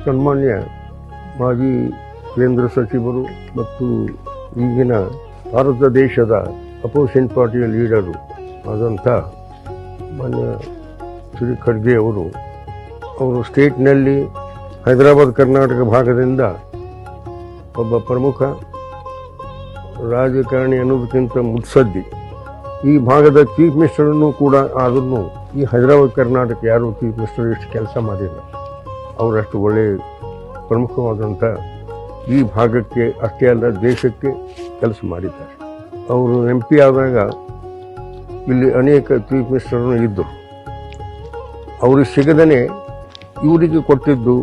ಸನ್ಮಾನ್ಯ ಮಾಜಿ ಕೇಂದ್ರ ಸಚಿವರು ಮತ್ತು ಈಗಿನ ಭಾರತ ದೇಶದ ಅಪೋಸಿಷನ್ ಪಾರ್ಟಿಯ ಲೀಡರು ಆದಂಥ ಮಾನ್ಯ ಶ್ರೀ ಖರ್ಗೆ ಅವರು ಸ್ಟೇಟ್ನಲ್ಲಿ ಹೈದರಾಬಾದ್ ಕರ್ನಾಟಕ ಭಾಗದಿಂದ ಒಬ್ಬ ಪ್ರಮುಖ ರಾಜಕಾರಣಿ ಅನ್ನೋದಕ್ಕಿಂತ ಮುತ್ಸದ್ದಿ ಈ ಭಾಗದ ಚೀಫ್ ಮಿನಿಸ್ಟರನ್ನು ಕೂಡ ಆದ್ರೂ ಈ ಹೈದರಾಬಾದ್ ಕರ್ನಾಟಕ ಯಾರು ಚೀಫ್ ಮಿನಿಸ್ಟರ್ ಎಷ್ಟು ಕೆಲಸ ಮಾಡಿಲ್ಲ. ಅವರಷ್ಟು ಒಳ್ಳೆಯ ಪ್ರಮುಖವಾದಂಥ ಈ ಭಾಗಕ್ಕೆ ಅಷ್ಟೇ ಅಲ್ಲ ದೇಶಕ್ಕೆ ಕೆಲಸ ಮಾಡಿದ್ದಾರೆ. ಅವರು MP ಆದಾಗ ಇಲ್ಲಿ ಅನೇಕ ಚೀಫ್ ಮಿನಿಸ್ಟರ್ನು ಇದ್ದರು. ಅವ್ರಿಗೆ ಸಿಗದೇ ಇವರಿಗೆ ಕೊಟ್ಟಿದ್ದು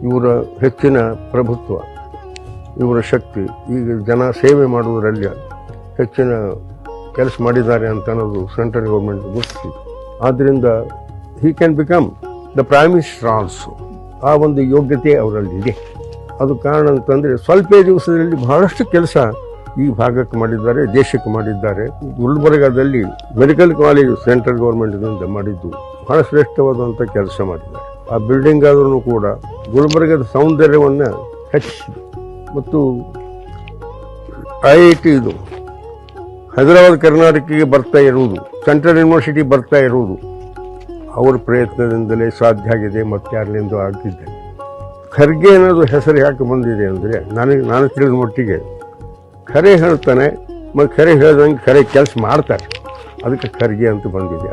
ಇವರ ಹೆಚ್ಚಿನ ಪ್ರಭುತ್ವ, ಇವರ ಶಕ್ತಿ, ಈಗ ಜನ ಸೇವೆ ಮಾಡುವುದರಲ್ಲಿ ಹೆಚ್ಚಿನ ಕೆಲಸ ಮಾಡಿದ್ದಾರೆ ಅಂತ ಅನ್ನೋದು ಸೆಂಟ್ರಲ್ ಗೌರ್ಮೆಂಟ್ ಗೊತ್ತಿದೆ. ಆದ್ದರಿಂದ he can become the prime minister also. ಆ ಒಂದು ಯೋಗ್ಯತೆ ಅವರಲ್ಲಿದೆ. ಅದು ಕಾರಣ ಅಂತಂದರೆ ಸ್ವಲ್ಪ ದಿವಸದಲ್ಲಿ ಬಹಳಷ್ಟು ಕೆಲಸ ಈ ಭಾಗಕ್ಕೆ ಮಾಡಿದ್ದಾರೆ, ದೇಶಕ್ಕೆ ಮಾಡಿದ್ದಾರೆ. ಗುಲ್ಬರ್ಗಾದಲ್ಲಿ ಮೆಡಿಕಲ್ ಕಾಲೇಜು ಸೆಂಟ್ರಲ್ ಗೌರ್ಮೆಂಟ್ನಿಂದ ಮಾಡಿದ್ದು ಬಹಳ ಶ್ರೇಷ್ಠವಾದಂಥ ಕೆಲಸ ಮಾಡಿದ್ದಾರೆ. ಆ ಬಿಲ್ಡಿಂಗ್ ಆದ್ರೂ ಕೂಡ ಗುಲ್ಬರ್ಗದ ಸೌಂದರ್ಯವನ್ನು ಹೆಚ್ಚಿಸಿದೆ. ಮತ್ತು IIT ಇದು ಹೈದರಾಬಾದ್ ಕರ್ನಾಟಕಕ್ಕೆ ಬರ್ತಾ ಇರುವುದು, ಸೆಂಟ್ರಲ್ ಯೂನಿವರ್ಸಿಟಿ ಬರ್ತಾ ಇರುವುದು ಅವರ ಪ್ರಯತ್ನದಿಂದಲೇ ಸಾಧ್ಯ ಆಗಿದೆ, ಮತ್ತು ಯಾರಲಿಂದ ಆಗ್ತಿದ್ದೆ. ಖರ್ಗೆ ಅನ್ನೋದು ಹೆಸರು ಯಾಕೆ ಬಂದಿದೆ ಅಂದರೆ ನಾನು ತಿಳಿದ ಮಟ್ಟಿಗೆ ಖರೆ ಹೇಳ್ತಾನೆ, ಮತ್ತು ಖರೆ ಹೇಳ್ದಂಗೆ ಖರೆ ಕೆಲಸ ಮಾಡ್ತಾರೆ, ಅದಕ್ಕೆ ಖರ್ಗೆ ಅಂತ ಬಂದಿದೆ.